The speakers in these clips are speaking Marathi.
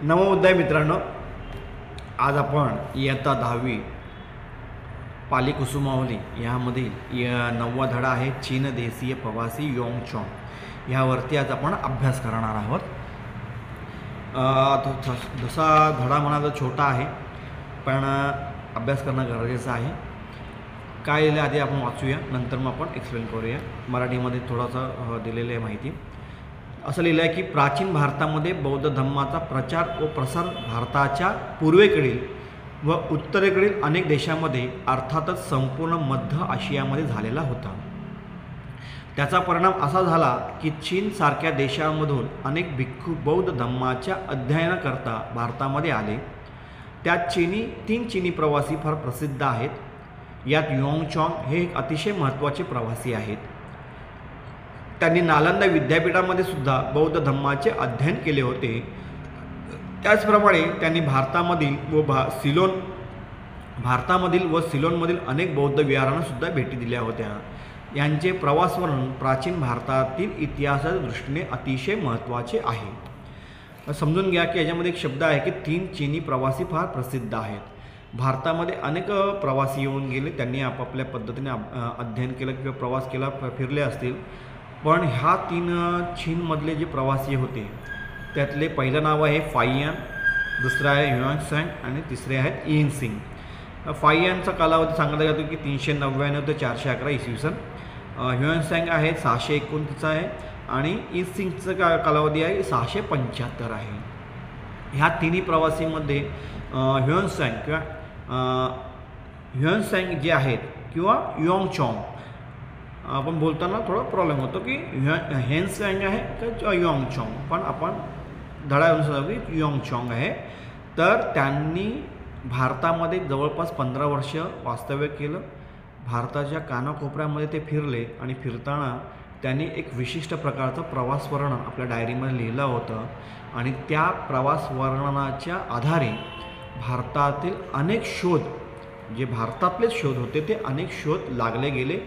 नवोदय मित्रांनो, आज आपण इयत्ता 10वी पाली कुसुमावली यामधील 9वा धडा आहे चीन देशीय प्रवासी योंग चॉंग ह्यावरती आज आपण अभ्यास करणार आहोत। जसा धडा म्हणाला छोटा आहे पण अभ्यास करणं गरजेचं आहे। काय लिहिलं आधी आपण वाचूया, नंतर मग आपण एक्सप्लेन करूया। मराठीमध्ये थोडासा दिलेली आहे माहिती। असं लिहिलं आहे की प्राचीन भारतामध्ये बौद्ध धम्माचा प्रचार व प्रसार भारताच्या पूर्वेकडील व उत्तरेकडील अनेक देशांमध्ये अर्थातच संपूर्ण मध्य आशियामध्ये झालेला होता। त्याचा परिणाम असा झाला की चीनसारख्या देशांमधून अनेक भिक्खू बौद्ध धम्माच्या अध्ययनाकरता भारतामध्ये आले। त्यात तीन चीनी प्रवासी फार प्रसिद्ध आहेत। यात योंग चॉंग हे एक अतिशय महत्त्वाचे प्रवासी आहेत। त्यांनी नालंदा विद्यापीठामध्ये सुद्धा बौद्ध धम्माचे अध्ययन केले होते। त्याचप्रमाणे त्यांनी भारतामधील व सिलोनमधील अनेक बौद्ध विहारांना सुद्धा भेटी दिल्या होत्या। यांचे प्रवास वर्णन प्राचीन भारतातील इतिहासाच्या दृष्टीने अतिशय महत्त्वाचे आहे। समजून घ्या की याच्यामध्ये एक शब्द आहे की 3 चीनी प्रवासी फार प्रसिद्ध आहेत। भारतामध्ये अनेक प्रवासी येऊन गेले, त्यांनी आपापल्या पद्धतीने अध्ययन केलं किंवा प्रवास केला, फिरले असतील। पण ह्या 3 चीनमधले जे प्रवासी होते त्यातले पहिलं नाव आहे फाइयान, दुसरं आहे ह्युआनसँग आणि तिसरे आहेत यिनसिंग। फाइयानचा कालावधी सांगितला जातो की 399 ते 411 इसवी सन। ह्युआनसँग आहे 629 आहे आणि यिनसिंगचा कालावधी आहे 675 आहे। ह्या तिन्ही प्रवासीमध्ये ह्युआनसँग जे आहेत किंवा योंग चॉंग, आपण बोलताना थोडा प्रॉब्लेम होतो की ह्युआनसँग आहे का योंग चॉंग, पण आपण धड्यानुसार की योंग चॉंग आहे। तर त्यांनी भारतामध्ये जवळपास 15 वर्ष वास्तव्य केलं। भारताच्या कानाकोपऱ्यामध्ये ते फिरले आणि फिरताना त्यांनी एक विशिष्ट प्रकारचं प्रवास वर्णन आपल्या डायरीमध्ये लिहिलं होतं आणि त्या प्रवास वर्णनाच्या आधारे भारतातील अनेक शोध, जे भारतातलेच शोध होते ते अनेक शोध लागले गेले,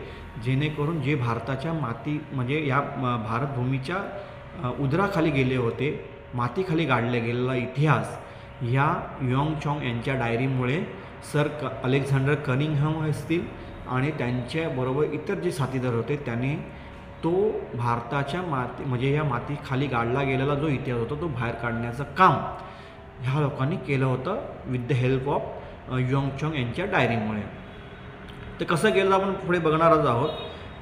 जेणेकरून जे भारताच्या माती म्हणजे या भारतभूमीच्या उदराखाली गेले होते, मातीखाली गाडले गेलेला इतिहास या योंग चॉंग यांच्या डायरीमुळे अलेक्झांडर कनिंघम असतील आणि त्यांच्याबरोबर इतर जे साथीदार होते त्यांनी तो भारताच्या म्हणजे या मातीखाली गाडला गेलेला जो इतिहास होता तो बाहेर काढण्याचं काम ह्या लोकांनी केलं होतं with the help of Yong Chong यांच्या डायरीमुळे। ते कसं केलं आपण पुढे बघणारच आहोत।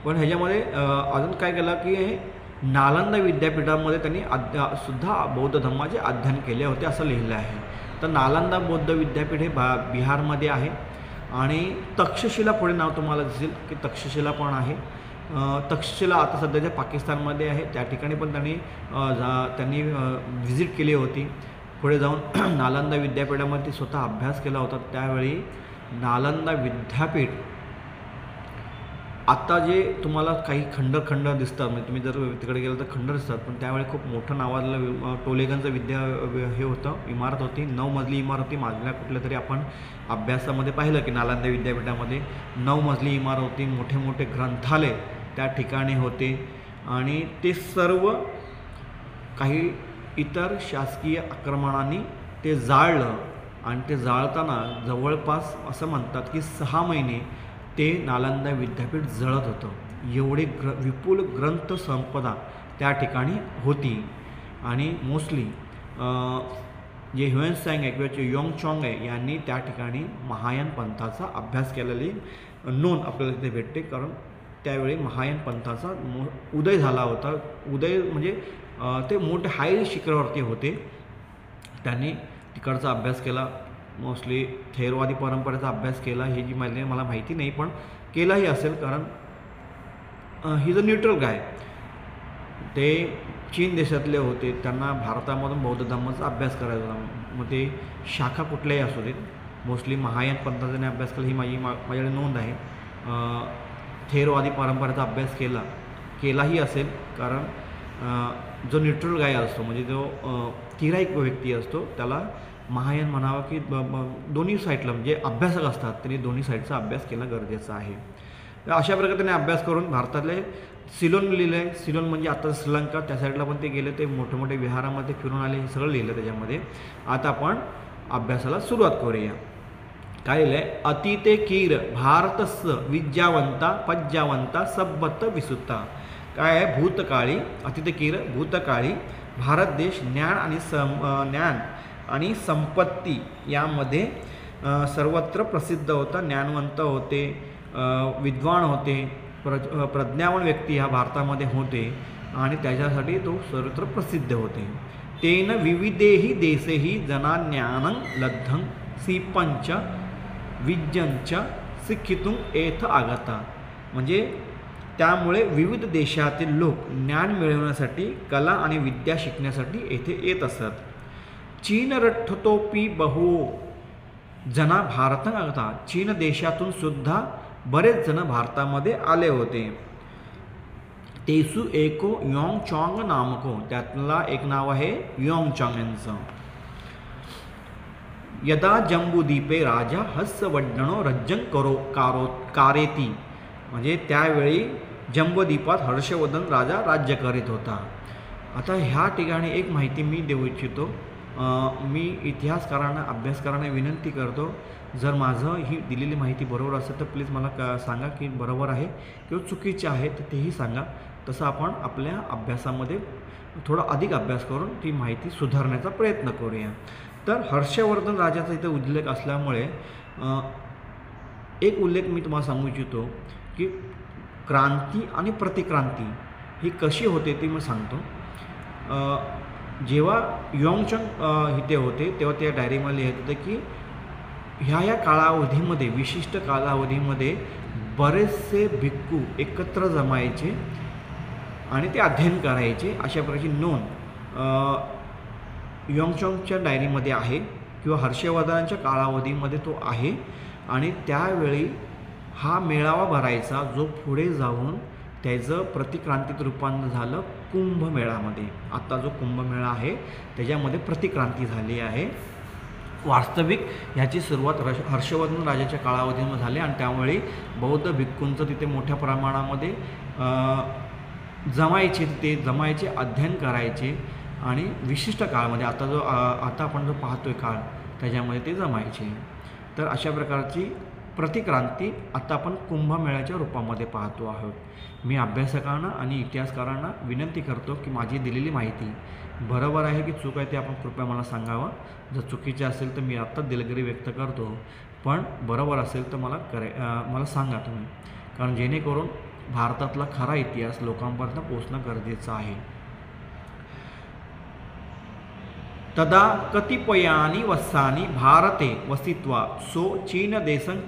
पण ह्याच्यामध्ये अजून काय केलं की हे नालंदा विद्यापीठामध्ये त्यांनी सुद्धा बौद्ध धम्माचे अध्ययन केले होते असं लिहिलं आहे। तर नालंदा बौद्ध विद्यापीठ हे बिहारमध्ये आहे आणि तक्षशिला पुढे नाव तुम्हाला दिसेल की तक्षशिला पण आहे। तक्षशिला आता सध्याच्या पाकिस्तानमध्ये आहे, त्या ठिकाणी पण त्यांनी व्हिजिट केली होती। पुढे जाऊन नालंदा विद्यापीठामध्ये स्वतः अभ्यास केला होता। त्यावेळी नालंदा विद्यापीठ आता जे तुम्हाला काही खंड दिसतात, म्हणजे तुम्ही जर तिकडे गेलं तर खंड दिसतात, पण त्यावेळी खूप मोठं नावाजलेलं टोलेगंज हे होतं, इमारत होती, 9 मजली इमारत होती। मागल्या कुठल्या तरी आपण अभ्यासामध्ये पाहिलं की नालंदा विद्यापीठामध्ये 9 मजली इमारत होती, मोठे मोठे ग्रंथालय त्या ठिकाणी होते आणि ते सर्व काही इतर शासकीय आक्रमणांनी ते जाळलं आणि ते जाळताना जवळपास असं म्हणतात की 6 महिने ते नालंदा विद्यापीठ जळत होतं। एवढे विपुल ग्रंथ संपदा त्या ठिकाणी होती आणि मोस्टली जे ह्युआनसँग आहे किंवा जे योंग चॉंग आहे यांनी त्या ठिकाणी महायान पंथाचा अभ्यास केलेली नोंद आपल्याला तिथे भेटते, कारण त्यावेळी महायान पंथाचा उदय झाला होता। उदय म्हणजे ते मोठे हाय शिखरावरती होते। त्यांनी तिकडचा अभ्यास केला, मोस्टली थेरवादी परंपरेचा अभ्यास केला। ही जी मला माहिती नाही पण केलाही असेल, कारण ही इज अ न्यूट्रल गाय। ते चीन देशातले होते, त्यांना भारतामधून बौद्ध धम्माचा अभ्यास करायचा होता। मग ते शाखा कुठल्याही असू देत, मोस्टली महायान पंथाचा अभ्यास केला ही माझ्याकडे नोंद आहे। थेरवादी परंपरेचा अभ्यास केलाही असेल, कारण जो न्यूट्रल गाय असतो म्हणजे जो तिराईक व्यक्ती असतो त्याला महायान म्हणावं की दोन्ही साईडला म्हणजे अभ्यासक असतात त्यांनी दोन्ही साईडचा अभ्यास केला गरजेचा आहे। तर अशा प्रकारे त्याने अभ्यास करून भारतातले सिलोन लिहिलं आहे. सिलोन म्हणजे आता श्रीलंका, त्या साईडला पण ते गेले, ते मोठे मोठे विहारामध्ये फिरून आले, हे सगळं लिहिलं त्याच्यामध्ये. आता आपण अभ्यासाला सुरुवात करूया. काय लिहिलं आहे? अतिते कीर भारतस्य विद्यावंता पज्जावंता सब्बत विसुत्ता. काय आहे? भूतकाळी, अतिते कीर भूतकाळी भारत देश ज्ञान आणि संपत्ती यामध्ये सर्वत्र प्रसिद्ध होता, ज्ञानवंत होते, विद्वान होते, प्रज्ञावान व्यक्ती ह्या भारतामध्ये होते आणि त्याच्यासाठी तो सर्वत्र प्रसिद्ध होते. तेन विविधेही देशेही जना ज्ञानं लब्धं सिपंच विज्ञंच शिक्षितुं एथ आगता. म्हणजे त्यामुळे विविध देशातील लोक ज्ञान मिळवण्यासाठी, कला आणि विद्या शिकण्यासाठी येथे येत असत. चीन रठ्ठतोपी बहु जना भारतं आगता. चीन देशातून सुद्धा बरेच जण भारतामध्ये आले होते. तेसु एको योंगचॉंग नामको. त्यातला एक नाव आहे योंगचॉंग यांचं. यदा जम्बूद्वीपे राजा हर्षवर्धनो रज्जं कारेती. म्हणजे त्यावेळी जम्बूद्वीपात हर्षवर्धन राजा राज्य करीत होता. आता ह्या ठिकाणी एक माहिती मी देऊ इच्छितो. मी इतिहासकारांना, अभ्यासकारांना विनंती करतो, जर माझं ही दिलेली माहिती बरोबर असेल तर प्लीज मला सांगा की बरोबर आहे किंवा चुकीचे आहे, तर तेही सांगा. तसं आपण आपल्या अभ्यासामध्ये थोडा अधिक अभ्यास करून ती माहिती सुधारण्याचा प्रयत्न करूया. तर हर्षवर्धन राजाचा इथे उल्लेख असल्यामुळे एक उल्लेख मी तुम्हाला सांगू इच्छितो की क्रांती आणि प्रतिक्रांती ही कशी होते ती मी सांगतो. जेव्हा योंगचॉंग इथे होते तेव्हा त्या डायरीमध्ये लिहित होते की ह्या कालावधीमध्ये, विशिष्ट कालावधीमध्ये बरेचसे भिक्खू एकत्र जमायचे आणि ते अध्ययन करायचे. अशा प्रकारची नोंद योंगचॉंगच्या डायरीमध्ये आहे किंवा हर्षवर्धनांच्या कालावधीमध्ये तो आहे. आणि त्यावेळी हा मेळावा भरायचा जो पुढे जाऊन त्याचं प्रतिक्रांतीत रूपांतर झालं कुंभमेळ्यामध्ये. आता जो कुंभमेळा आहे त्याच्यामध्ये प्रतिक्रांती झाली आहे. वास्तविक ह्याची सुरुवात हर्षवर्धन राजाच्या कालावधीमध्ये झाली आणि त्यामुळे बौद्ध भिक्खूंचं तिथे मोठ्या प्रमाणामध्ये जमायचे, अध्ययन करायचे आणि विशिष्ट काळामध्ये आता आपण जो पाहतोय काळ त्याच्यामध्ये ते जमायचे. तर अशा प्रकारची प्रतिक्रांती आता आपण कुंभमेळ्याच्या रूपामध्ये पाहतो आहोत. मी अभ्यासकांना आणि इतिहासकारांना विनंती करतो की माझी दिलेली माहिती बरोबर आहे की चूक आहे ते आपण कृपया मला सांगावं. जर चुकीचे असेल तर मी आत्ताच दिलगिरी व्यक्त करतो, पण बरोबर असेल तर मला सांगा तुम्ही, कारण जेणेकरून भारतातला खरा इतिहास लोकांपर्यंत पोचणं गरजेचं आहे. तदा कतिपयानि वर्षाणि भारते वसित्वा सो चीन देशं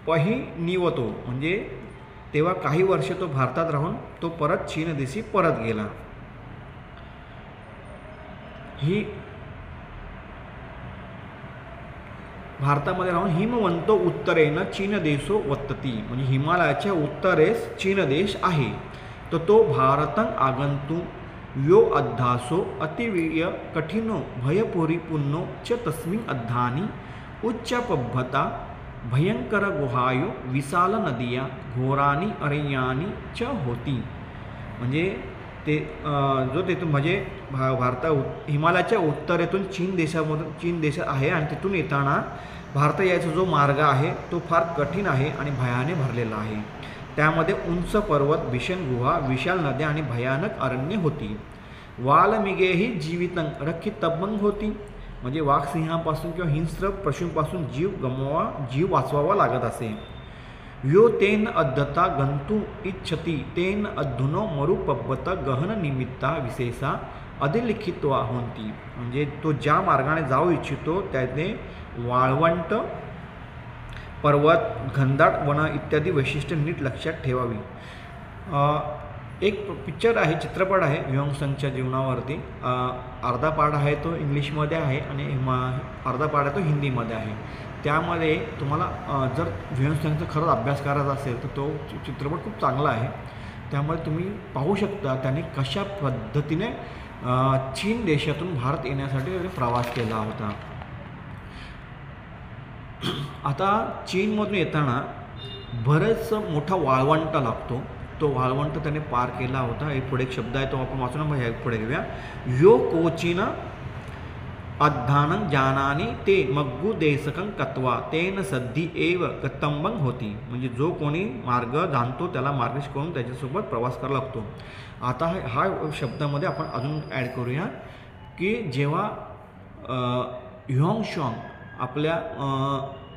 पहिनिवतो. म्हणजे तेव्हा काही वर्ष तो भारतात राहून तो परत चीन देशी परत गेला. ही भारतामध्ये राहून हिमवंतो उत्तरेनं चीन देशो वर्तती. म्हणजे हिमालयाच्या उत्तरेस चीन देश आहे. तर तो भारतं आगंतुं यो अध्यासो अतिवीर्य कठिनो भयपूरिपूर्णो च तस्मिन् अध्यानि उच्चपभ्यता भयंकर गुहायो विशाल नदिया घोरानी अरण्यानी च होती. म्हणजे ते तिथून म्हणजे हिमालयाच्या उत्तरेतून चीन देश आहे आणि तिथून येताना भारत यायचा जो मार्ग आहे तो फार कठीण आहे आणि भयाने भरलेला आहे. त्यामध्ये उंच पर्वत, भीषण गुहा, विशाल नद्या आणि भयानक अरण्ये होती. वाल्मिगेही जीवितं रक्षितव्यं होती. म्हणजे वाघ सिंहापासून किंवा हिंस्र पशूंपासून जीव वाचवावा लागत असे. यो तेन अद्धता गंतु इच्छति तेन अधुनो मरुपब्बत गहन निमित्ता विशेषा अधिलिखित्वा होती. म्हणजे तो ज्या मार्गाने जाऊ इच्छितो त्याने वाळवंट, पर्वत, घनदाट वन इत्यादी वैशिष्ट्य नीट लक्षात ठेवावी. एक पिक्चर आहे, चित्रपट आहे ह्युआंग जीवनावरती. अर्धा पार्ट आहे तो इंग्लिशमध्ये आहे आणि अर्धा पार्ट आहे तो हिंदीमध्ये आहे. त्यामध्ये तुम्हाला जर ह्युआंग खरंच अभ्यास करायचा असेल तर तो चित्रपट खूप चांगला आहे. त्यामुळे तुम्ही पाहू शकता त्याने कशा पद्धतीने चीन देशातून भारत येण्यासाठी प्रवास केला होता. आता चीनमधून येताना बरेच मोठा वाळवंट लागतो तो वाळवंट त्याने पार केला होता. एक पुढे एक शब्द आहे तो आपण वाचू ना, ह्या पुढे घेऊया. यो कोचिन अध्यानं जानानी ते मग्गू देशकं कत्वा तेन सद्धी एव गतंबंग होती. म्हणजे जो कोणी मार्ग जाणतो त्याला मार्गदर्शन करून त्याच्यासोबत प्रवास करावा लागतो. आता हा शब्दामध्ये आपण अजून ॲड करूया की जेव्हा ह्योंगशॉंग आपल्या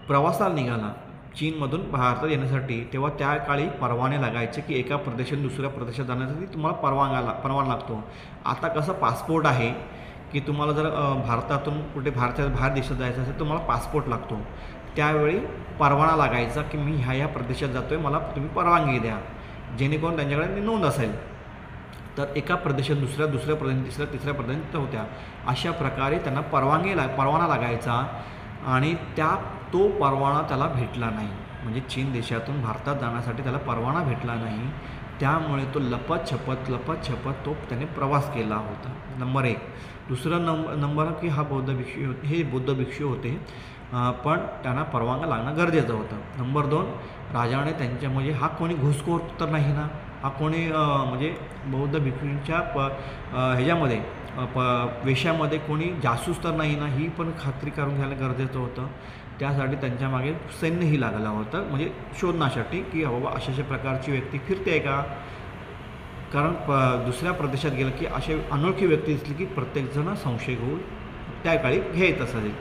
प्रवासाला निघाला चीनमधून भारतात येण्यासाठी, तेव्हा त्या काळी परवाने लागायचे की एका प्रदेशातून दुसऱ्या प्रदेशात जाण्यासाठी तुम्हाला परवाना लागतो. आता कसं पासपोर्ट आहे की तुम्हाला जर भारतातून कुठे भारताच्या बाहेर देशात जायचं असेल तर तुम्हाला पासपोर्ट लागतो. त्यावेळी परवाना लागायचा की मी ह्या प्रदेशात जातो आहे, मला तुम्ही परवानगी द्या, जेणेकरून त्यांच्याकडे नोंद असेल. तर एका प्रदेशात दुसऱ्या प्रदेशात तिसऱ्या प्रदेशात होत्या. अशा प्रकारे त्यांना परवाना लागायचा आणि तो परवाना त्याला भेटला नाही. म्हणजे चीन देशातून भारतात जाण्यासाठी त्याला परवाना भेटला नाही. त्यामुळे तो लपत छपत तो त्याने प्रवास केला होता. नंबर 1. दुसरा नंबर की हे बौद्ध भिक्षू होते, पण त्यांना परवाना लागणं गरजेचं होतं. नंबर 2, राजाने त्यांच्या म्हणजे हा कोणी घुसखोर तर नाही ना, हा कोणी म्हणजे बौद्ध भिक्षूंच्या ह्याच्यामध्ये वेशामध्ये कोणी जासूस तर नाही ना, ही पण खात्री करून घ्यायला गरजेचं होतं. त्यासाठी त्यांच्या मागे सैन्यही लागलं होतं, म्हणजे शोधण्यासाठी की बाबा अशा प्रकारची व्यक्ती फिरते आहे का. कारण दुसऱ्या प्रदेशात गेलं की असे अनोळखी व्यक्ती दिसली की प्रत्येकजण संशय घेऊन त्या काळी घ्यायत असायचे.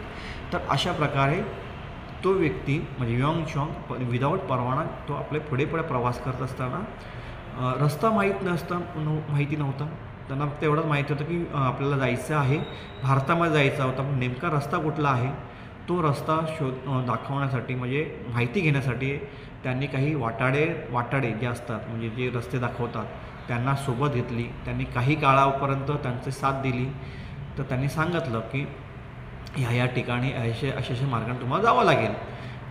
तर अशा प्रकारे तो व्यक्ती म्हणजे ह्योंगशॉंग विदाऊट परवाना तो आपले पुढे प्रवास करत असताना रस्ता माहिती नव्हता. त्यांना फक्त एवढंच माहिती होतं की आपल्याला जायचं आहे, भारतामध्ये जायचा होता, पण नेमका रस्ता कुठला आहे तो रस्ता दाखवण्यासाठी म्हणजे माहिती घेण्यासाठी त्यांनी काही वाटाडे जे असतात म्हणजे जे रस्ते दाखवतात त्यांना सोबत घेतली. त्यांनी काही काळापर्यंत त्यांची साथ दिली. तर त्यांनी सांगितलं की ह्या ठिकाणी अशा मार्गाने तुम्हाला जावं लागेल.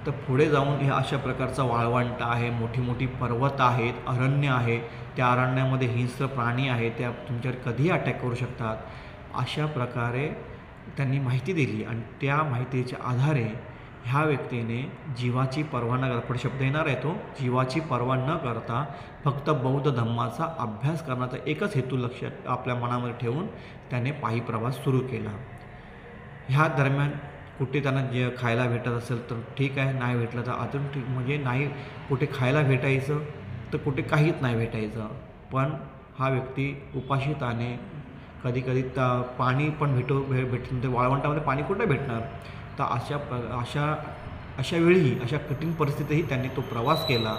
तर पुढे जाऊन ह्या अशा प्रकारचा वाळवंट आहे, मोठी पर्वत आहेत, अरण्य आहे, त्या अरण्यामध्ये हिंस्र प्राणी आहेत, त्या तुमच्यावर कधीही अटॅक करू शकतात. अशा प्रकारे त्यांनी माहिती दिली आणि त्या माहितीच्या आधारे ह्या व्यक्तीने जीवाची पर्वा न करता, पुढे शब्द येणार आहे तो, जीवाची पर्वा न करता फक्त बौद्ध धम्माचा अभ्यास करण्याचा एकच हेतू लक्षात आपल्या मनामध्ये ठेवून त्याने पायी प्रवास सुरू केला. ह्या दरम्यान कुठे त्यांना जे खायला भेटत असेल तर ठीक आहे, नाही भेटलं तर अजून ठीक, म्हणजे नाही कुठे खायला भेटायचं तर कुठे काहीच नाही भेटायचं. पण हा व्यक्ती उपाशीताने कधी पाणी पण भेटून ते वाळवंटामध्ये पाणी कुठे भेटणार. तर अशा वेळी अशा कठीण परिस्थितीतही त्यांनी तो प्रवास केला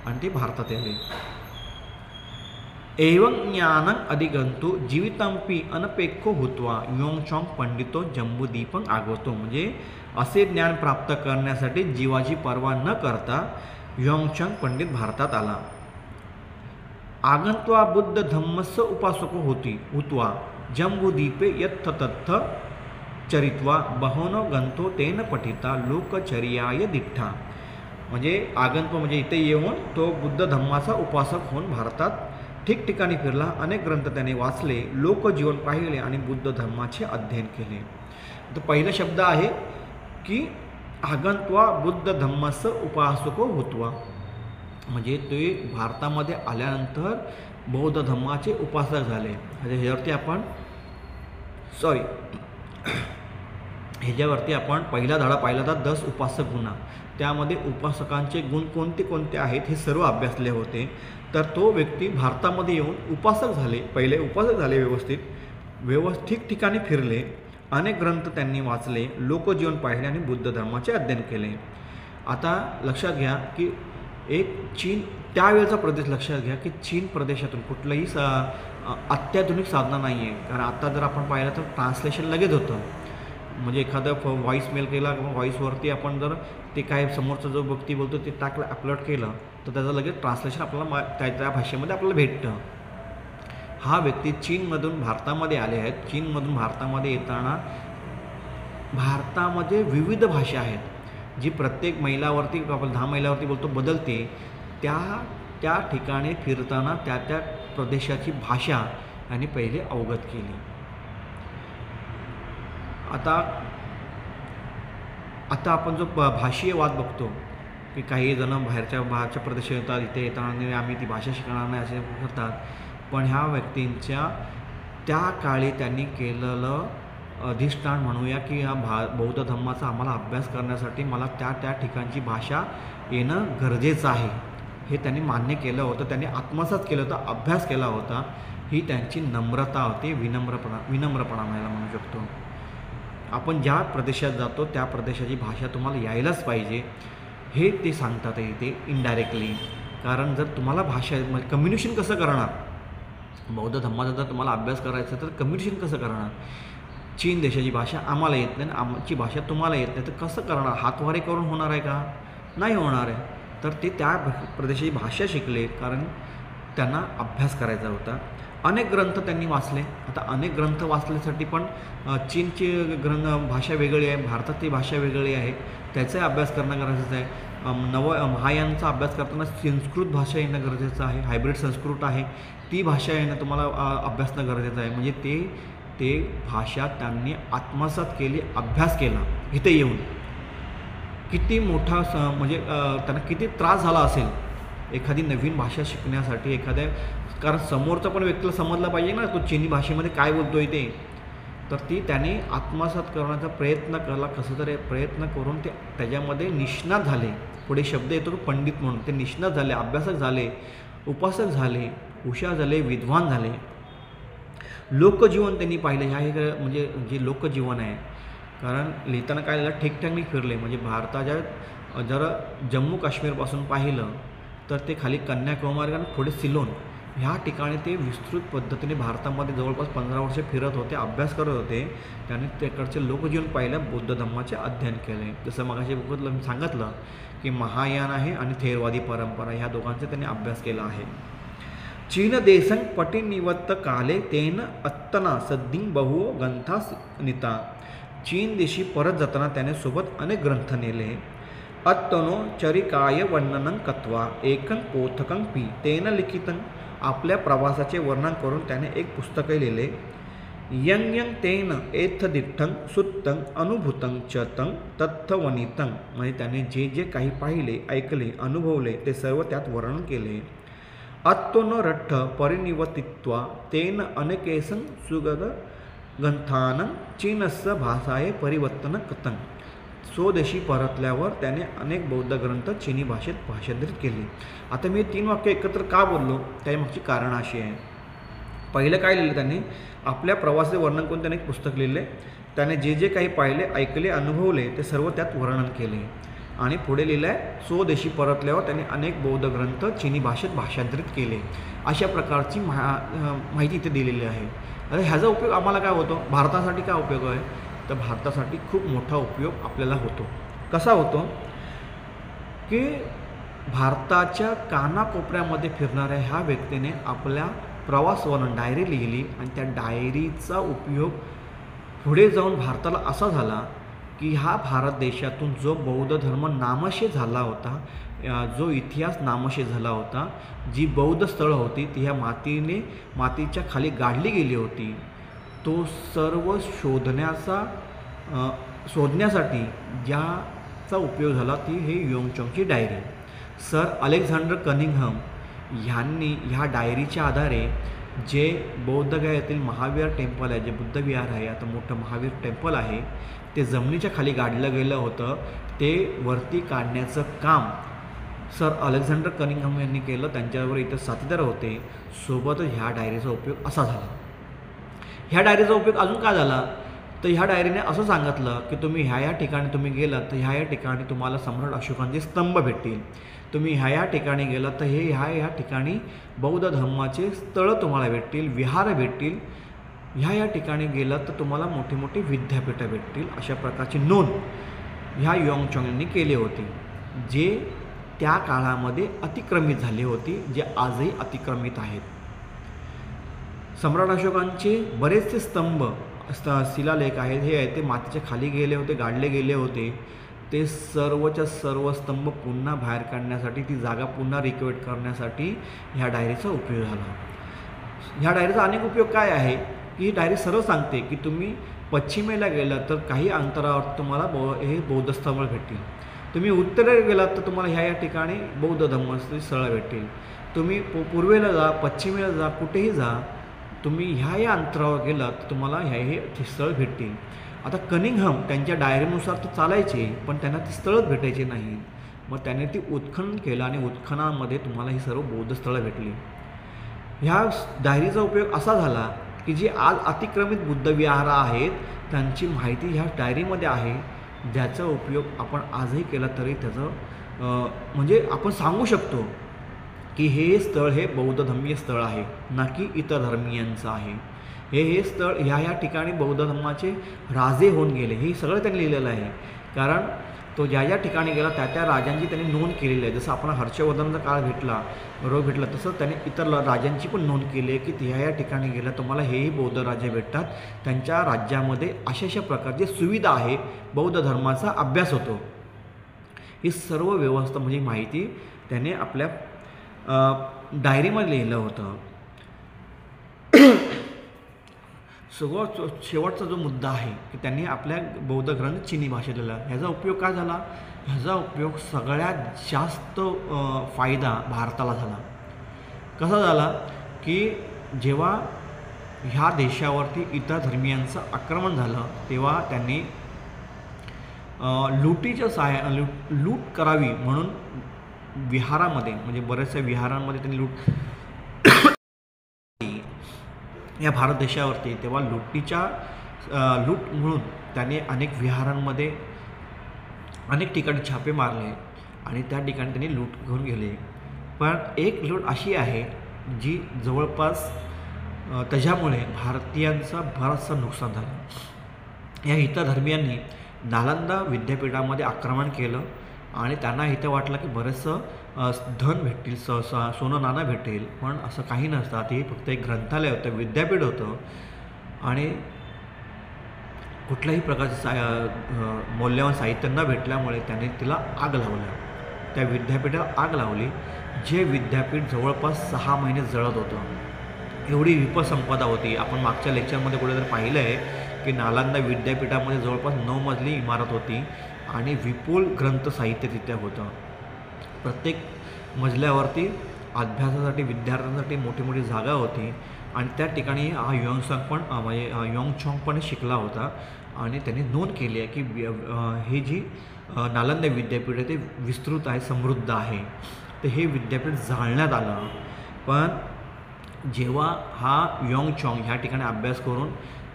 आणि ते भारतात आले. एवं ज्ञानं अधिगंतु जीवितंपी अनपेक्षो हुत्वा ह्योंगशॉंग पंडितो जम्बूद्वीपं आगतो. म्हणजे असे ज्ञान प्राप्त करण्यासाठी जीवाची पर्वा न करता ह्योंगशॉंग पंडित भारतात आला. आगंत्वा बुद्ध धम्मस्य उपासको हुत्वा जम्बूद्वीपे यत्ततत्थ चरित्वा बहवनो गंतो तेन पठिता लोकचर्याय दिठ्ठा. म्हणजे आगंत्व म्हणजे इथे येऊन तो बुद्ध धम्माचा उपासक होऊन भारतात ठिकठिकाणी फिरला, अनेक ग्रंथ त्याने वाचले, लोकजीवन पाहिले आणि बुद्ध धर्माचे अध्ययन केले. तर पहिला शब्द आहे की आगंत्वा बुद्ध धम्मस्य उपासको हुत्वा. म्हणजे ते भारतामध्ये आल्यानंतर बौद्ध धम्माचे उपासक झाले. ह्याच्यावरती आपण पहिला धडा पाहिला होता 10 उपासक गुण. त्यामध्ये उपासकांचे गुण कोणते आहेत हे सर्व अभ्यासले होते. तर तो व्यक्ती भारतामध्ये येऊन उपासक झाले, पहिले उपासक झाले, व्यवस्थित ठिकाणी फिरले, अनेक ग्रंथ त्यांनी वाचले, लोकजीवन पाहिले आणि बुद्ध धर्माचे अध्ययन केले. आता लक्षात घ्या की चीन त्यावेळेचा प्रदेश लक्षात घ्या की चीन प्रदेशातून कुठलंही अत्याधुनिक साधनं नाही आहे. कारण आता जर आपण पाहिलं तर ट्रान्सलेशन लगेच होतं. म्हणजे एखादा व्हॉईस मेल केला किंवा व्हॉईसवरती आपण जर ते काय समोरचा जो व्यक्ती बोलतो ते अपलोड केलं तर त्याचं लगेच ट्रान्सलेशन आपल्याला त्या भाषेमध्ये आपल्याला भेटतं. हा व्यक्ती चीनमधून भारतामध्ये आले आहेत. चीनमधून भारतामध्ये येताना भारतामध्ये विविध भाषा आहेत जी प्रत्येक मैलावरती आपण 10 मैलावरती बोलतो बदलते. त्या ठिकाणी फिरताना त्या प्रदेशाची भाषा यांनी पहिले अवगत केली. आता आपण जो भाषीय वाद बघतो की काही जण बाहेरच्या प्रदेशात येतात, इथे येताना आम्ही ती भाषा शिकणार नाही असे करतात. पण ह्या व्यक्तींच्या त्या काळी त्यांनी केलेलं अधिष्ठान म्हणूया की हा बौद्ध धर्माचा आम्हाला अभ्यास करण्यासाठी मला त्या ठिकाणची भाषा येणं गरजेचं आहे हे त्यांनी मान्य केलं होतं, त्यांनी आत्मसात केलं होतं, अभ्यास केला होता. ही त्यांची नम्रता होती, विनम्रपणा म्हणू शकतो. आपण ज्या प्रदेशात जातो त्या प्रदेशाची भाषा तुम्हाला यायलाच पाहिजे हे ते सांगतात इथे इनडायरेक्टली. कारण जर तुम्हाला भाषा म्हणजे कम्युनिकेशन कसं करणार, बौद्ध धर्माचा जर तुम्हाला अभ्यास करायचा तर कम्युनिकेशन कसं करणार. चीन देशाची भाषा आम्हाला येत नाही, आमची भाषा तुम्हाला येत नाही, तर कसं करणार. हातवारे करून होणार आहे का, नाही होणार आहे. तर ते त्या प्रदेशाची भाषा शिकले कारण त्यांना अभ्यास करायचा होता. अनेक ग्रंथ त्यांनी वाचले. आता अनेक ग्रंथ वाचण्यासाठी पण चीनची भाषा वेगळी आहे, भारतातली भाषा वेगळी आहे, त्याचा अभ्यास करणं गरजेचं आहे. महायानचा अभ्यास करताना संस्कृत भाषा येणं गरजेचं आहे, हायब्रिड संस्कृत आहे, ती भाषा येणं तुम्हाला अभ्यासणं गरजेचं आहे. म्हणजे ते भाषा त्यांनी आत्मसात केली, अभ्यास केला. इथे येऊन किती मोठा म्हणजे त्यांना किती त्रास झाला असेल एखादी नवीन भाषा शिकण्यासाठी. कारण समोरचा पण व्यक्तीला समजला पाहिजे ना तो चीनी भाषेमध्ये काय बोलतो आहे ते. तर त्याने आत्मसात करण्याचा प्रयत्न केला, कसं तरी प्रयत्न करून ते त्याच्यामध्ये निष्णात झाले. पुढे शब्द येतो तो पंडित म्हणून, ते निष्णात झाले, अभ्यासक झाले, उपासक झाले, हुशार झाले, विद्वान झाले. लोकजीवन त्यांनी पाहिलं. म्हणजे जे लोकजीवन आहे, कारण लिहिताना काय झालं ठिकठिकाणी फिरले. म्हणजे भारताच्या जर जम्मू काश्मीरपासून पाहिलं तर ते खाली कन्याकुमारी आणि पुढे सिलोन ह्या ठिकाणी ते विस्तृत पद्धतीने भारतामध्ये जवळपास 15 वर्षे फिरत होते, अभ्यास करत होते. त्यांनी त्याकडचे लोकजीवन पाहिलं, बौद्ध धर्माचे अध्ययन केले. जसं मगाशी मी सांगितलं की महायान आहे आणि थेरवादी परंपरा ह्या दोघांचा त्यांनी अभ्यास केला आहे. चीन देशं पटिनिवत्त काले तेन अत्तना सद्दिं बहु ग्रंथास नीता. चीन देशी परत जाताना त्याने सोबत अनेक ग्रंथ नेले. अत्तनो चरिकाय वर्णनं कत्वा एकं पोथकं पी तेन लिखितं. आपल्या प्रवासाचे वर्णन करून त्याने एक पुस्तकही लिहिले. यं यं तेन एथदिठ्ठं सुत्तं अनुभूतं च तं तत्थवनितं. म्हणजे त्याने जे जे काही पाहिले, ऐकले, अनुभवले ते सर्व त्यात वर्णन केले. अत्तो रट्ठ परिनिवतित्वा तेन अनेकेसं सुगद ग्रंथानं चीनस्य भाषाये परिवर्तन कथं. स्वदेशी परतल्यावर त्याने अनेक बौद्ध ग्रंथ चीनी भाषेत भाषांतरित केले. आता मी 3 वाक्य एकत्र का बोललो त्यामागची कारण अशी आहे. पहिलं काय लिहिलं त्यांनी, आपल्या प्रवासाचे वर्णन करून त्याने एक पुस्तक लिहिले. त्याने जे जे काही पाहिले, ऐकले, अनुभवले ते सर्व त्यात वर्णन केले. आणि पुढे लिहिलं आहे स्वदेशी परतल्यावर त्याने अनेक बौद्ध ग्रंथ चीनी भाषेत भाषांतरित केले. अशा प्रकारची माहिती इथे दिलेली आहे. आता ह्याचा उपयोग आम्हाला काय होतो, भारतासाठी काय उपयोग आहे, तर भारतासाठी खूप मोठा उपयोग आपल्याला होतो. कसा होतो की भारताच्या कानाकोपऱ्यामध्ये फिरणाऱ्या ह्या व्यक्तीने आपल्या प्रवासवर्णन डायरी लिहिली आणि त्या डायरीचा उपयोग पुढे जाऊन भारताला असा झाला की ह्या भारत देशातून जो बौद्ध धर्म नामशेष झाला होता, जो इतिहास नामशेष झाला होता, जी बौद्ध स्थळं होती ती ह्या मातीच्या खाली गाडली गेली होती, तो सर्व शोधण्यासाठी ज्याचा उपयोग झाला ती हे युएंगचॉंगची डायरी. सर अलेक्झांडर कनिंघम ह्यांनी ह्या डायरीच्या आधारे जे बौद्धगया येथील महावीर टेम्पल आहे, जे बुद्धविहार आहे, आता मोठं महावीर टेम्पल आहे, ते जमिनीच्या खाली गाडलं गेलं होतं. ते वरती काढण्याचं काम सर अलेक्झांडर कनिंघम यांनी केलं. त्यांच्याबरोबर इथं साथीदार होते. सोबतच ह्या डायरीचा उपयोग असा झाला. ह्या डायरीचा उपयोग अजून काय झाला, तर ह्या डायरीने असं सांगितलं की तुम्ही ह्या ठिकाणी तुम्ही गेलात तर ह्या ठिकाणी तुम्हाला सम्राट अशोकांचे स्तंभ भेटतील. तुम्ही ह्या ठिकाणी गेलात तर ह्या ठिकाणी बौद्ध धर्माचे स्थळं तुम्हाला भेटतील, विहार भेटतील. ह्या ठिकाणी गेलात तर तुम्हाला मोठी मोठी विद्यापीठं भेटतील. अशा प्रकारची नोंद ह्या युएंगचॉंग यांनी केली होती, जे त्या काळामध्ये अतिक्रमित झाली होती, जे आजही अतिक्रमित आहेत. सम्राट अशोकांचे बरेचसे स्तंभ शिलालेख आहेत, हे आहे ते मातीच्या खाली गेले होते, गाडले गेले होते. ते सर्वच्या सर्व स्तंभ पुन्हा बाहेर काढण्यासाठी, ती जागा पुन्हा रिकव्हर करण्यासाठी ह्या डायरीचा उपयोग झाला. ह्या डायरीचा अनेक उपयोग काय आहे की ही डायरी सरळ सांगते की तुम्ही पश्चिमेला गेलात तर काही अंतरावर तुम्हाला हे बौद्ध स्थळ भेटतील. तुम्ही उत्तरेला गेलात तर तुम्हाला ह्या ठिकाणी बौद्ध धर्माची स्थळं भेटतील. तुम्ही पूर्वेला जा, पश्चिमेला जा, कुठेही जा, तुम्ही ह्या अंतरावर गेलात तर तुम्हाला हे स्थळ भेटतील. आता कनिंघम त्यांच्या डायरीनुसार तर चालायचे, पण त्यांना ती स्थळच भेटायची नाही. मग त्याने ती उत्खनन केलं आणि उत्खननामध्ये तुम्हाला ही सर्व बौद्ध स्थळं भेटली. ह्या डायरीचा उपयोग असा झाला की जी आज अतिक्रमित बुद्धविहार आहेत त्यांची माहिती ह्या डायरीमध्ये आहे, ज्याचा उपयोग आपण आजही केला तरी त्याचं म्हणजे आपण सांगू शकतो की हे स्थळ हे बौद्ध धर्मीय स्थळ आहे, ना की इतर धर्मीयांचं आहे. हे स्थळ ह्या ठिकाणी बौद्ध धर्माचे राजे होऊन गेले, हे सगळं त्यांनी लिहिलेलं आहे. कारण तो ज्या ठिकाणी गेला त्या राजांची त्यांनी नोंद केलेली आहे. जसं आपण हर्षवर्धनचा काळ भेटला तसं त्याने इतर राजांची पण नोंद केली आहे की ह्या ठिकाणी गेला तुम्हाला हेही बौद्ध राजे भेटतात, त्यांच्या राज्यामध्ये अशा प्रकारची सुविधा आहे, बौद्ध धर्माचा अभ्यास होतो. ही सर्व व्यवस्था म्हणजे माहिती त्याने आपल्या डायरीमध्ये लिहिलं होतं. शेवटचा जो मुद्दा आहे की त्यांनी आपल्या बौद्ध ग्रंथ चिनी भाषेत लिहिला. ह्याचा उपयोग काय झाला? ह्याचा उपयोग सगळ्यात जास्त फायदा भारताला झाला. कसा झाला की जेव्हा ह्या देशावरती इतर धर्मियांचं आक्रमण झालं तेव्हा त्यांनी लुटीच्या लूट करावी म्हणून विहारामध्ये म्हणजे बऱ्याचशा विहारांमध्ये त्यांनी या भारत देशावरती तेव्हा लूट म्हणून त्याने अनेक विहारांमध्ये अनेक ठिकाणी छापे मारले आणि त्या ठिकाणी त्यांनी लूट घेऊन गेले. पण एक लूट अशी आहे जी जवळपास त्याच्यामुळे भारतीयांचा बराचसा नुकसान झालं. या इतर धर्मियांनी नालंदा विद्यापीठामध्ये आक्रमण केलं आणि त्यांना इथं वाटलं की बरंचसं धन भेटतील, सोनं नाणं भेटेल, पण असं काही नसतं. ते फक्त एक ग्रंथालय होतं, विद्यापीठ होतं आणि कुठल्याही प्रकारचं मौल्यवान साहित्य न भेटल्यामुळे त्याने तिला आग लावलं. त्या विद्यापीठाला आग लावली. जे विद्यापीठ जवळपास 6 महिने जळत होतं, एवढी विपसंपदा होती. आपण मागच्या लेक्चरमध्ये कुठेतरी पाहिलं आहे की नालंदा विद्यापीठामध्ये जवळपास 9 मजली इमारत होती आणि विपुल ग्रंथ साहित्य तिथे होतं. प्रत्येक मजल्यावरती अभ्यासासाठी विद्यार्थ्यांसाठी मोठी मोठी जागा होती आणि त्या ठिकाणी हा योंगचॉंग पण शिकला होता आणि त्यांनी नोंद केली आहे की हे जी नालंदा विद्यापीठ आहे ते विस्तृत आहे, समृद्ध आहे. तर हे विद्यापीठ जाळण्यात आलं. पण जेव्हा हा योंगचॉंग ह्या ठिकाणी अभ्यास करून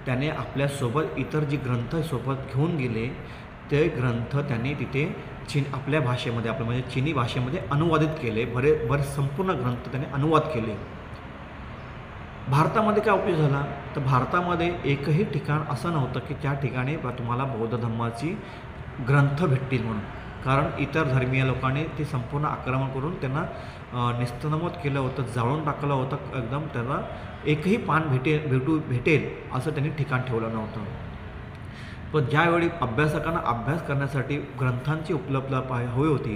त्याने आपल्यासोबत इतर जे ग्रंथ सोबत घेऊन गेले ते ग्रंथ त्यांनी तिथे आपल्या भाषेमध्ये आपलं म्हणजे चिनी भाषेमध्ये अनुवादित केले. बरेच संपूर्ण ग्रंथ त्याने अनुवाद केले. भारतामध्ये काय उपयोग झाला तर भारतामध्ये एकही ठिकाण असं नव्हतं की त्या ठिकाणी तुम्हाला बौद्ध धर्माची ग्रंथ भेटतील म्हणून. कारण इतर धर्मीय लोकांनी ते संपूर्ण आक्रमण करून त्यांना नेस्तनाबूत केलं होतं, जाळून टाकलं होतं. एकदम त्यांना एकही पान भेटेल असं त्यांनी ठिकाण ठेवलं नव्हतं. पण ज्यावेळी अभ्यासकांना अभ्यास करण्यासाठी ग्रंथांची उपलब्धता हवी होती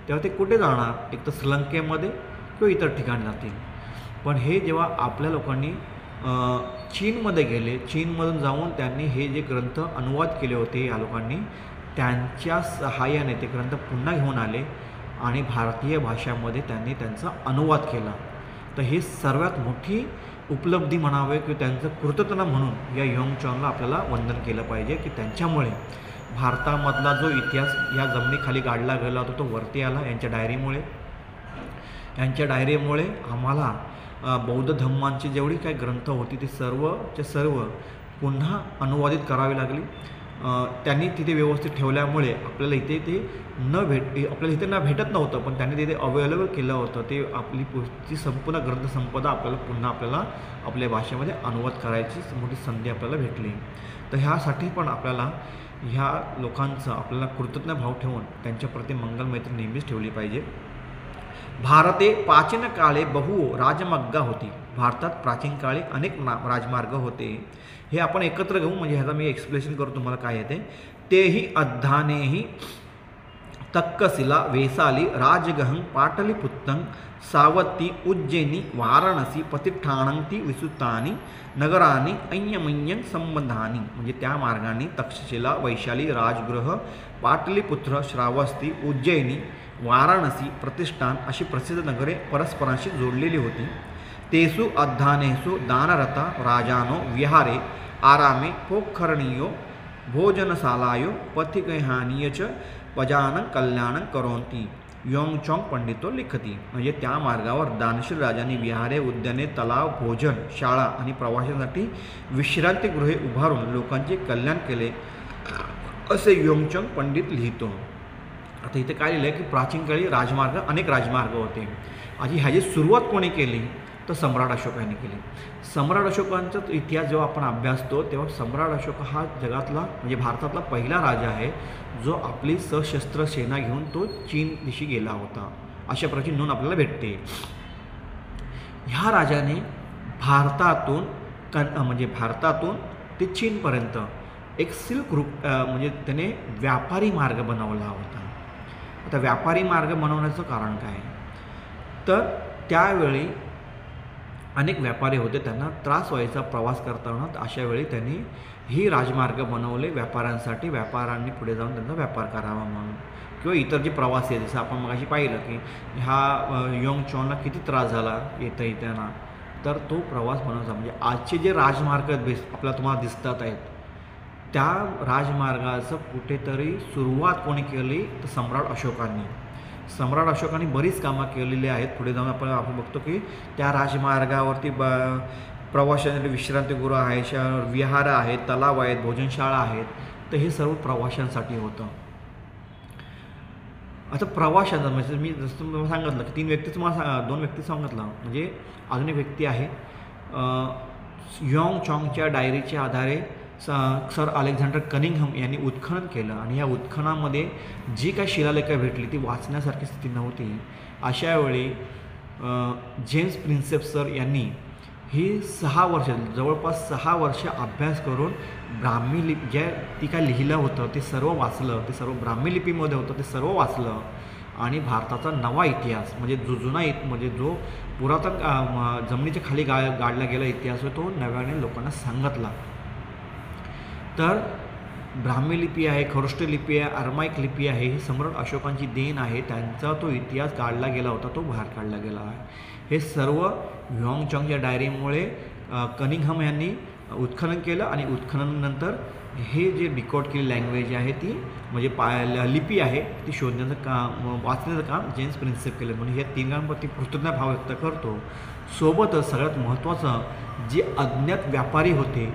तेव्हा ते कुठे जाणार? एक तर श्रीलंकेमध्ये किंवा इतर ठिकाणी जातील. पण हे जेव्हा आपल्या लोकांनी चीनमध्ये गेले, चीनमधून जाऊन त्यांनी हे जे ग्रंथ अनुवाद केले होते या लोकांनी त्यांच्या सहाय्याने ते ग्रंथ पुन्हा घेऊन आले आणि भारतीय भाषामध्ये त्यांनी त्यांचा अनुवाद केला. तर हे सर्वात मोठी उपलब्धी म्हणावे की त्यांचं कृतज्ञता म्हणून या योंगचॉंगला आपल्याला वंदन केलं पाहिजे की त्यांच्यामुळे भारतामधला जो इतिहास या जमिनीखाली गाडला गेला होता तो वरती आला. यांच्या डायरीमुळे आम्हाला बौद्ध धर्मांची जेवढी काही ग्रंथ होती ती सर्व पुन्हा अनुवादित करावी लागली. त्यांनी तिथे व्यवस्थित ठेवल्यामुळे आपल्याला इथे ते न भेटत नव्हतं, पण त्यांनी तिथे अवेलेबल केलं होतं. ते ती संपूर्ण ग्रंथसंपदा आपल्याला आपल्या भाषेमध्ये अनुवाद करायची मोठी संधी आपल्याला भेटली. तर ह्यासाठी पण आपल्याला ह्या लोकांचं आपल्याला कृतज्ञ भाव ठेवून त्यांच्याप्रती मंगलमैत्री नेहमीच ठेवली पाहिजे. भारते प्राचीन काळे बहु राजमार्ग होती. भारतात प्राचीन काळी अनेक राजमार्ग होते. हे आपण एकत्र घेऊ म्हणजे ह्याचा मी एक्सप्लेनेशन करतो तुम्हाला काय येते. तेही अध्यानेही तक्कशिला वेसाली राजगहं पाटलीपुत्तं सावत्ती उज्जैनी वाराणसी प्रतिष्ठानंती विसुतानी नगरानी अय्यमय्यं संबंधानी, म्हणजे त्या मार्गाने तक्षशिला, वैशाली, राजगृह, पाटलीपुत्र, श्रावस्ती, उज्जैनी, वाराणसी, प्रतिष्ठान अशी प्रसिद्ध नगरे परस्परांशी जोडलेली होती. तेसु अध्यानेषु दानरता राजानो विहारे आरामे पोखरणीयो भोजनशालायो पथिकहानीय च प्रजानं कल्याणं करोन्ति योंगचॉंग पंडितो लिखती, म्हणजे त्या मार्गावर दानशील राजांनी विहारे, उद्याने, तलाव, भोजन शाळा आणि प्रवाशांसाठी विश्रांतीगृहे उभारून लोकांचे कल्याण केले असे योंगचॉंग पंडित लिहितो. आता इथे काय लिहिलं आहे की प्राचीन काळी राजमार्ग, अनेक राजमार्ग होते. आधी ह्याची सुरुवात कोणी केली तर सम्राट अशोकाने केली. सम्राट अशोकांचा इतिहास जेव्हा आपण अभ्यासतो तेव्हा सम्राट अशोक हा जगातला म्हणजे भारतातला पहिला राजा आहे जो आपली सशस्त्र सेना घेऊन तो चीन दिशी गेला होता. अशा प्रकारची नोंद आपल्याला भेटते. ह्या राजाने भारतातून म्हणजे भारतातून ते चीनपर्यंत एक सिल्क रूट म्हणजे त्याने व्यापारी मार्ग बनवला होता. आता व्यापारी मार्ग बनवण्याचं कारण काय तर त्यावेळी अनेक व्यापारी होते, त्यांना त्रास व्हायचा प्रवास करताना. अशा वेळी त्यांनी ही राजमार्ग बनवले व्यापाऱ्यांसाठी, व्यापाऱ्यांनी पुढे जाऊन त्यांचा व्यापार करावा म्हणून. किंवा इतर जे प्रवासी आहेत जसं आपण मगाशी पाहिलं की ह्या योंगचॉंगला किती त्रास झाला येताना, तर तो प्रवास बनवायचा. म्हणजे आजचे जे राजमार्ग आपल्याला तुम्हाला दिसतात आहेत त्या राजमार्गाचं कुठेतरी सुरुवात कोणी केली तर सम्राट अशोकांनी. सम्राट अशोकांनी बरीच कामं केलेली आहेत. पुढे जाऊन आपण बघतो की त्या राजमार्गावरती प्रवाशांसाठी विश्रांतीगृह आहे, विहार आहेत, तलाव आहेत, भोजनशाळा आहेत. तर हे सर्व प्रवाशांसाठी होतं. आता प्रवाशांचा म्हणजे मी जसं तुम्हाला सांगितलं की 2 व्यक्ती सांगितलं, म्हणजे अजून एक व्यक्ती आहे योंगचॉंगच्या डायरीच्या आधारे सर अलेक्झांडर कनिंघम यांनी उत्खनन केलं आणि या उत्खनामध्ये जी काही शिलालेखं भेटली ती वाचण्यासारखी स्थिती नव्हती. अशा वेळी जेम्स प्रिन्सेप सर यांनी ही 6 वर्ष जवळपास 6 वर्ष अभ्यास करून ब्राह्मी लिपी ज्या ती काय लिहिलं होतं ते सर्व वाचलं. ते सर्व ब्राह्मी लिपीमध्ये होतं ते सर्व वाचलं आणि भारताचा नवा इतिहास म्हणजे म्हणजे जो पुरातन जमिनीच्या खाली गाडला गेला इतिहास तो नव्याने लोकांना सांगितला. तर ब्राह्मी लिपी आहे, खरोष्ट लिपी आहे, अरमाईक लिपी आहे, ही सम्राट अशोकांची देण आहे. त्यांचा तो इतिहास काढला गेला होता, तो बाहेर काढला गेला आहे. हे सर्व योंगचॉंगच्या डायरीमुळे कनिंघम यांनी उत्खनन केलं आणि उत्खननानंतर हे जे डिकोड केलेली लँग्वेज आहे ती म्हणजे लिपी आहे ती शोधण्याचं काम वाचण्याचं काम जेम्स प्रिन्सेप केलं. म्हणून हे 3 गांप्रती कृतज्ञता भाव व्यक्त करतो. सोबतच सगळ्यात महत्त्वाचं जे अज्ञात व्यापारी होते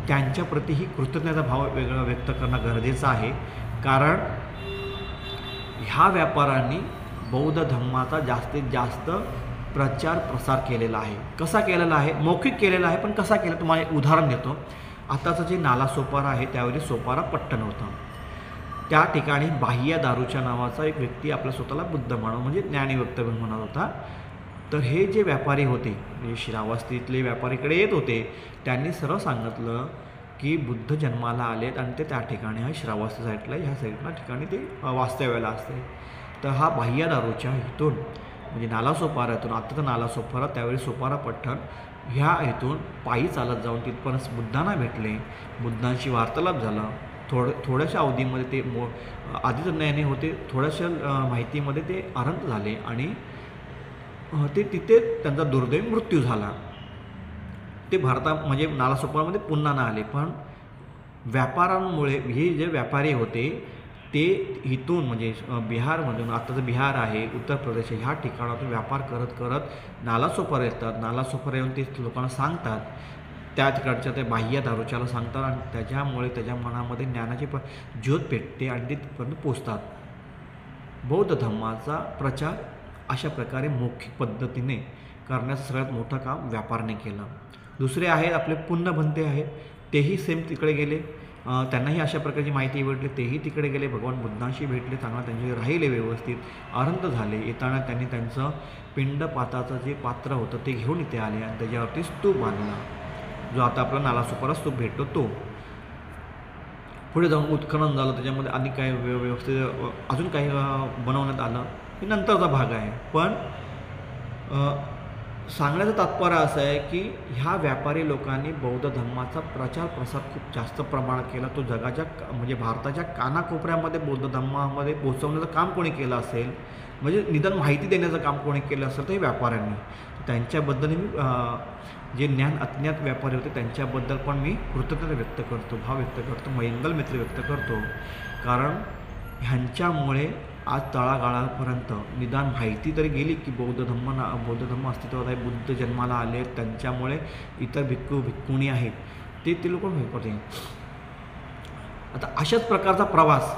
त्यांच्याप्रती ही कृतज्ञता भाव वेगळा व्यक्त करणं गरजेचं आहे. कारण ह्या व्यापाऱ्यांनी बौद्ध धर्माचा जास्तीत जास्त प्रचार प्रसार केलेला आहे. कसा केलेला आहे? मौखिक केलेला आहे, पण कसा केला तुम्हाला एक उदाहरण देतो. आताचं जे नाला सोपारा आहे त्यावेळी सोपारा पट्टण होतं. त्या ठिकाणी बाह्य दारूच्या नावाचा एक व्यक्ती आपल्या स्वतःला बुद्ध म्हणून म्हणजे ज्ञानी वक्तव्य म्हणत होता. तर हे जे व्यापारी होते म्हणजे श्रावस्तीतले व्यापारीकडे येत होते त्यांनी सर्व सांगितलं की बुद्ध जन्माला आलेत आणि ते त्या ठिकाणी हा श्रावस्ती साईडला ह्या साईडला ठिकाणी ते वास्तव्याला असते. तर हा बाह्य दारूच्या इथून म्हणजे नाला सोपाऱ्यातून आता तर नाला सोपारा त्यावेळी सोपारा पट्टण ह्या इथून पायी चालत जाऊन तिथपर्यंत बुद्धांना भेटले. बुद्धांशी वार्तालाप झाला. थोड्याशा अवधीमध्ये ते आधीच ज्ञानी होते, थोड्याशा माहितीमध्ये ते अनंत झाले आणि ते तिथे त्यांचा दुर्दैवी मृत्यू झाला. ते भारतात म्हणजे नालासोपारामध्ये पुन्हा न आले. पण व्यापारांमुळे हे जे व्यापारी होते ते इथून म्हणजे बिहारमधून आत्ताचं बिहार आहे, उत्तर प्रदेश ह्या ठिकाणातून व्यापार करत करत नालासोपारा येतात. नालासोपारा येऊन ते लोकांना सांगतात, त्या तिकडच्या ते बाह्य दारूच्याला सांगतात आणि त्याच्यामुळे त्याच्या मनामध्ये ज्ञानाची ज्योत पेटते आणि ते तिथपर्यंत पोचतात. बौद्ध धर्माचा प्रचार अशा प्रकारे मौखिक पद्धतीने करण्याचं सगळ्यात मोठं काम व्यापाराने केलं. दुसरे आहेत आपले पुन्नभंते आहेत, तेही सेम तिकडे गेले. त्यांनाही अशा प्रकारची माहिती भेटली, तेही तिकडे गेले. भगवान बुद्धांशी भेटले, चांगला त्यांचे राहिले, व्यवस्थित आनंद झाले. येताना त्यांनी त्यांचं पिंडपाताचं जे पात्र होतं ते घेऊन इथे आले आणि त्याच्यावरती स्तूप बांधला जो आता आपला नालासोपारा स्तूप भेटतो तो. पुढे जाऊन उत्खनन झालं, त्याच्यामध्ये आणि काही व्यवस्थित अजून काही बनवण्यात आलं, हे नंतरचा भाग आहे. पण सांगण्याचं तात्पर्य असं आहे की ह्या व्यापारी लोकांनी बौद्ध धर्माचा प्रचार प्रसार खूप जास्त प्रमाणात केला. तो जगाच्या म्हणजे भारताच्या कानाकोपऱ्यामध्ये बौद्ध धर्मामध्ये पोहोचवण्याचं काम कोणी केलं असेल, म्हणजे निदान माहिती देण्याचं काम कोणी केलं असेल तर हे व्यापाऱ्यांनी. त्यांच्याबद्दल मी जे ज्ञान अज्ञात व्यापारी होते त्यांच्याबद्दल पण मी कृतज्ञता व्यक्त करतो, भाव व्यक्त करतो, मैंगल व्यक्त करतो. कारण ह्यांच्यामुळे आज तळागाळापर्यंत निदान माहिती तरी गेली की बौद्ध धर्म अस्तित्वात आहे, बुद्ध जन्माला आले, त्यांच्यामुळे इतर भिक्खुणी आहेत ते लोक हे करते. आता अशाच प्रकारचा प्रवास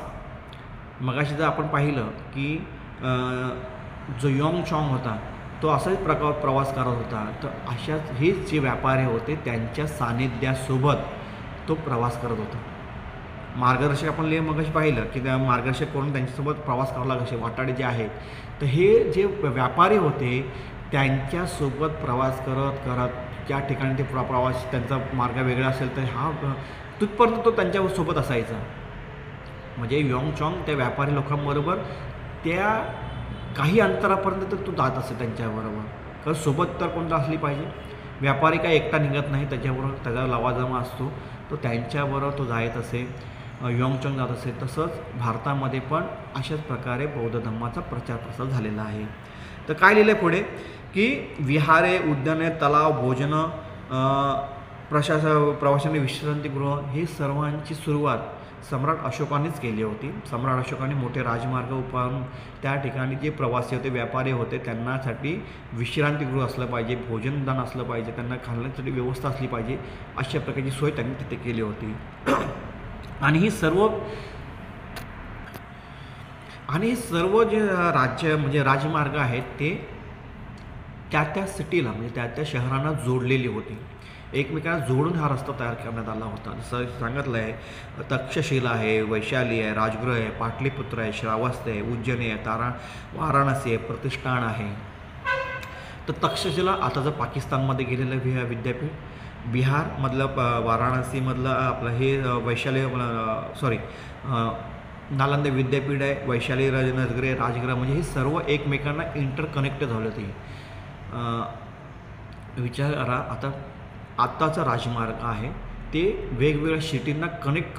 मगाशी जर आपण पाहिलं की जो यॉंग चॉंग होता तो असाच प्रवास करत होता. तर अशाच हेच जे व्यापारी होते त्यांच्या सानिध्यासोबत तो प्रवास करत होता. मार्गदर्शक आपण मगाशी पाहिलं की त्या मार्गदर्शक करून त्यांच्यासोबत प्रवास करायला कसे वाटाडे जे आहेत, तर हे जे व्यापारी होते त्यांच्यासोबत प्रवास करत ज्या ठिकाणी ते प्रवास त्यांचा मार्ग वेगळा असेल तर हा तिथपर्यंत तो त्यांच्यासोबत असायचा. म्हणजे यॉंग चॉंग त्या व्यापारी लोकांबरोबर त्या काही अंतरापर्यंत तर तो जात असे त्यांच्याबरोबर. कारण सोबत तर कोणतं असली पाहिजे. व्यापारी काही एकटा निघत नाही, त्याच्याबरोबर त्याचा लवाजमा असतो, तो त्यांच्याबरोबर तो जात असे, यॉंग चॉंग जात असे. तसंच भारतामध्ये पण अशाच प्रकारे बौद्ध धर्माचा प्रचार प्रसार झालेला आहे. तर काय लिहिलं आहे पुढे की विहारे, उद्याने, तलाव, भोजनं, प्रवाशांनी विश्रांतीगृह हे सर्वांची सुरुवात सम्राट अशोकानेच केली होती. सम्राट अशोकाने मोठे राजमार्ग उभारून त्या ठिकाणी जे प्रवासी होते, व्यापारी होते, त्यांनासाठी विश्रांतीगृह असलं पाहिजे, भोजनदान असलं पाहिजे, त्यांना खाण्यासाठी व्यवस्था असली पाहिजे, अशा प्रकारची सोय त्यांनी तिथे केली होती. आणि ही सर्व जे राज्य म्हणजे राजमार्ग आहेत ते त्या सिटीला म्हणजे त्या शहरांना जोडलेली होती. एकमेकांना जोडून हा रस्ता तयार करण्यात आला होता. जसं सांगितलं आहे, तक्षशिला आहे, वैशाली आहे, राजगृह आहे, पाटलीपुत्र आहे, श्रावस्ती आहे, उज्जैनी आहे, वाराणसी आहे, प्रतिष्ठान आहे. तर तक्षशिला आता जर पाकिस्तानमध्ये गेलेलं विद्यापीठ, बिहारमधलं वाराणसीमधलं आपलं हे वैशाली नालंदा विद्यापीठ आहे, वैशाली राजगृह म्हणजे हे सर्व एकमेकांना इंटरकनेक्ट झालं. ते विचार करा, आत्ताचा राजमार्ग आहे ते वेगवेगळ्या सिटींना कनेक्ट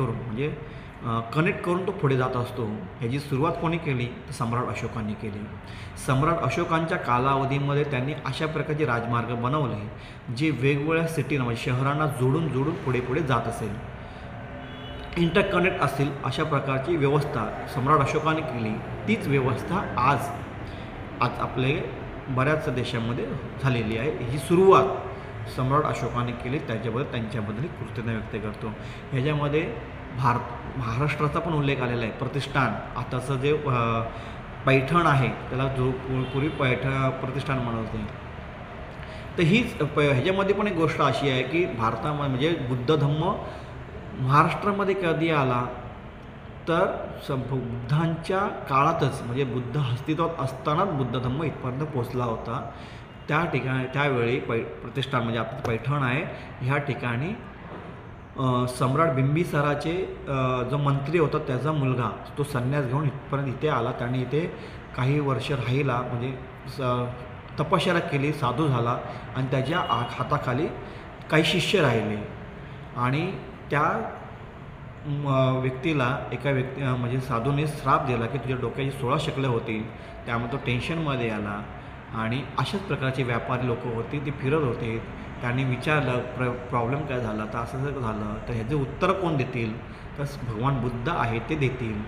करून तो पुढे जात असतो. ह्याची सुरुवात कोणी केली तर सम्राट अशोकांनी केली. सम्राट अशोकांच्या कालावधीमध्ये त्यांनी अशा प्रकारचे राजमार्ग बनवले जे वेगवेगळ्या सिटींना म्हणजे शहरांना जोडून पुढे जात असेल, इंटरकनेक्ट असतील, अशा प्रकारची व्यवस्था सम्राट अशोकाने केली. तीच व्यवस्था आज आपले बऱ्याच देशांमध्ये झालेली आहे. ही सुरुवात सम्राट अशोकाने केली, त्यांच्याबद्दल कृतज्ञता व्यक्त करतो. ह्याच्यामध्ये महाराष्ट्राचा पण उल्लेख आलेला आहे. प्रतिष्ठान आताचं जे पैठण आहे त्याला जो पूर्वी प्रतिष्ठान म्हणत होते. तर ह्याच्यामध्ये पण एक गोष्ट अशी आहे की भारतामध्ये म्हणजे बुद्ध धर्म महाराष्ट्रामध्ये कधी आला तर बुद्धांच्या काळातच, म्हणजे बुद्ध अस्तित्वात असतानाच बुद्ध धर्म इथपर्यंत पोचला होता. त्या ठिकाणी त्यावेळी प्रतिष्ठान म्हणजे आपलं पैठण आहे, ह्या ठिकाणी सम्राट बिंबिसाराचे जो मंत्री होता त्याचा मुलगा तो संन्यास घेऊन इथपर्यंत इथे आला. त्याने इथे काही वर्ष राहिला, म्हणजे तपश्चर्या केली, साधू झाला आणि त्याच्या हाताखाली काही शिष्य राहिले. आणि त्या व्यक्तीला म्हणजे साधूने श्राप दिला की तुझ्या डोक्याची 16 शकलं होती, त्यामुळे तो टेन्शनमध्ये आला. आणि अशाच प्रकारचे व्यापारी लोक होते, ते फिरत होते. त्यांनी विचारलं प्रॉब्लेम काय झाला, तर असं जर झालं तर ह्याचे उत्तर कोण देतील, तर भगवान बुद्ध आहे ते देतील.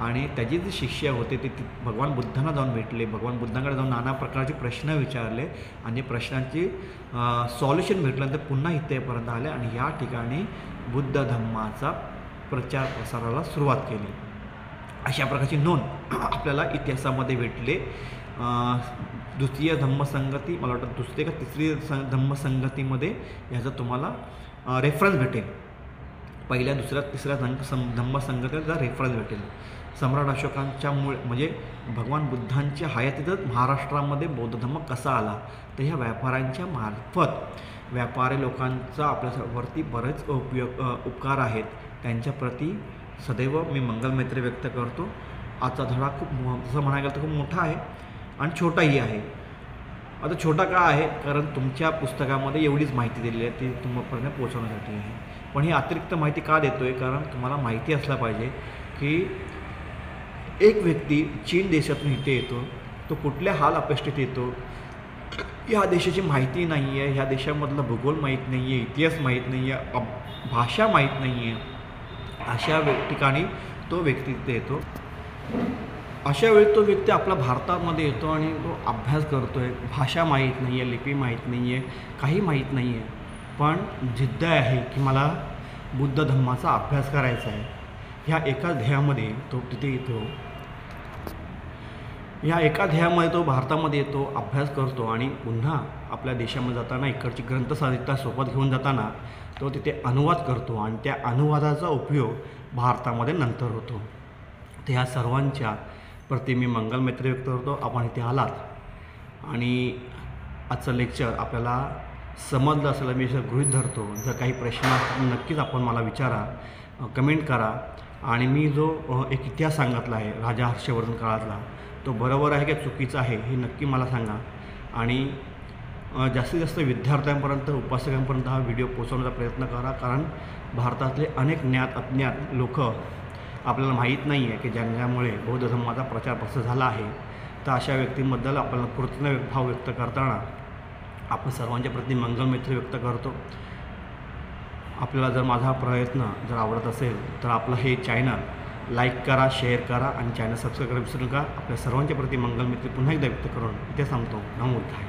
आणि त्याचे जे शिष्य होते ते भगवान बुद्धांना जाऊन भेटले, भगवान बुद्धांकडे जाऊन नाना प्रकारचे प्रश्न विचारले आणि प्रश्नांची सॉल्युशन भेटल्यानंतर पुन्हा इथेपर्यंत आले आणि या ठिकाणी बुद्ध धर्माचा प्रचार प्रसाराला सुरुवात केली. अशा प्रकारची नोंद आपल्याला इतिहासामध्ये भेटले. द्वितीय धम्मसंगती, मला वाटतं दुसरी का तिसरी धम्मसंगतीमध्ये ह्याचा तुम्हाला रेफरन्स भेटेल. पहिल्या, दुसऱ्या, तिसऱ्या धम्मसंगतीचा रेफरन्स भेटेल. सम्राट अशोकांच्या म्हणजे भगवान बुद्धांच्या हयातीतच महाराष्ट्रामध्ये बौद्ध धर्म कसा आला, तर ह्या व्यापाऱ्यांच्या मार्फत व्यापारी लोकांचा आपल्यावरती बरेच उपकार आहेत. त्यांच्याप्रती सदैव मी मंगलमैत्री व्यक्त करतो. आजचा धडा खूप जसं म्हणायला गेलं तर खूप मोठा आहे आणि छोटाही आहे. आता छोटा का आहे, कारण तुमच्या पुस्तकामध्ये एवढीच माहिती दिलेली आहे ती तुम्हापर्यंत पोहोचवण्यासाठी आहे. पण ही अतिरिक्त माहिती का देतो आहे, कारण तुम्हाला माहिती असलं पाहिजे की एक व्यक्ती चीन देशातून इथे येतो, तो कुठल्या हाल अपेष्टेत येतो, ह्या देशाची माहिती नाही आहे, ह्या देशामधला भूगोल माहीत नाही आहे, इतिहास माहीत नाही आहे, भाषा माहीत नाही आहे, अशा ठिकाणी तो व्यक्ती तिथे येतो. अशा वेळी तो व्यक्ती आपला भारतामध्ये येतो आणि तो अभ्यास करतो आहे. भाषा माहीत नाही आहे, लिपी माहीत नाही आहे, काही माहीत नाही आहे, पण जिद्द आहे की मला बुद्ध धम्माचा अभ्यास करायचा आहे. ह्या एका ध्येयामध्ये तो तिथे येतो. ह्या एका ध्येयामध्ये तो भारतामध्ये येतो, अभ्यास करतो आणि पुन्हा आपल्या देशामध्ये जाताना इकडची ग्रंथसाहित्य सोबत घेऊन जाताना तो तिथे अनुवाद करतो आणि त्या अनुवादाचा उपयोग भारतामध्ये नंतर होतो. तर ह्या सर्वांच्या प्रति मी मंगलमैत्री व्यक्त करतो. आपण इथे आलात आणि आजचं लेक्चर आपल्याला समजलं असेल मी असं गृहीत धरतो. जर काही प्रश्न असतील नक्कीच आपण मला विचारा, कमेंट करा. आणि मी जो एक इतिहास सांगितला आहे राजा हर्षवर्धन काळातला, तो बरोबर आहे की चुकीचा आहे हे नक्की मला सांगा. आणि जास्तीत जास्त विद्यार्थ्यांपर्यंत, उपासकांपर्यंत हा व्हिडिओ पोहोचवण्याचा प्रयत्न करा, कारण भारतातले अनेक ज्ञात अज्ञात लोक आपल्याला माहीत नाही आहे की ज्यांच्यामुळे बौद्ध धर्माचा प्रचार प्रसार झाला आहे. तर अशा व्यक्तींबद्दल आपल्याला कृतज्ञ भाव व्यक्त करताना आपण सर्वांच्या प्रति मंगलमैत्री व्यक्त करतो. आपल्याला जर माझा प्रयत्न जर आवडत असेल तर आपलं हे चॅनल लाईक करा, शेअर करा आणि चॅनल सबस्क्राईब करा विसरू नका. आपल्या सर्वांच्या प्रति मंगलमैत्री पुन्हा एकदा व्यक्त करून इथे थांबतो. नमो बुद्धाय.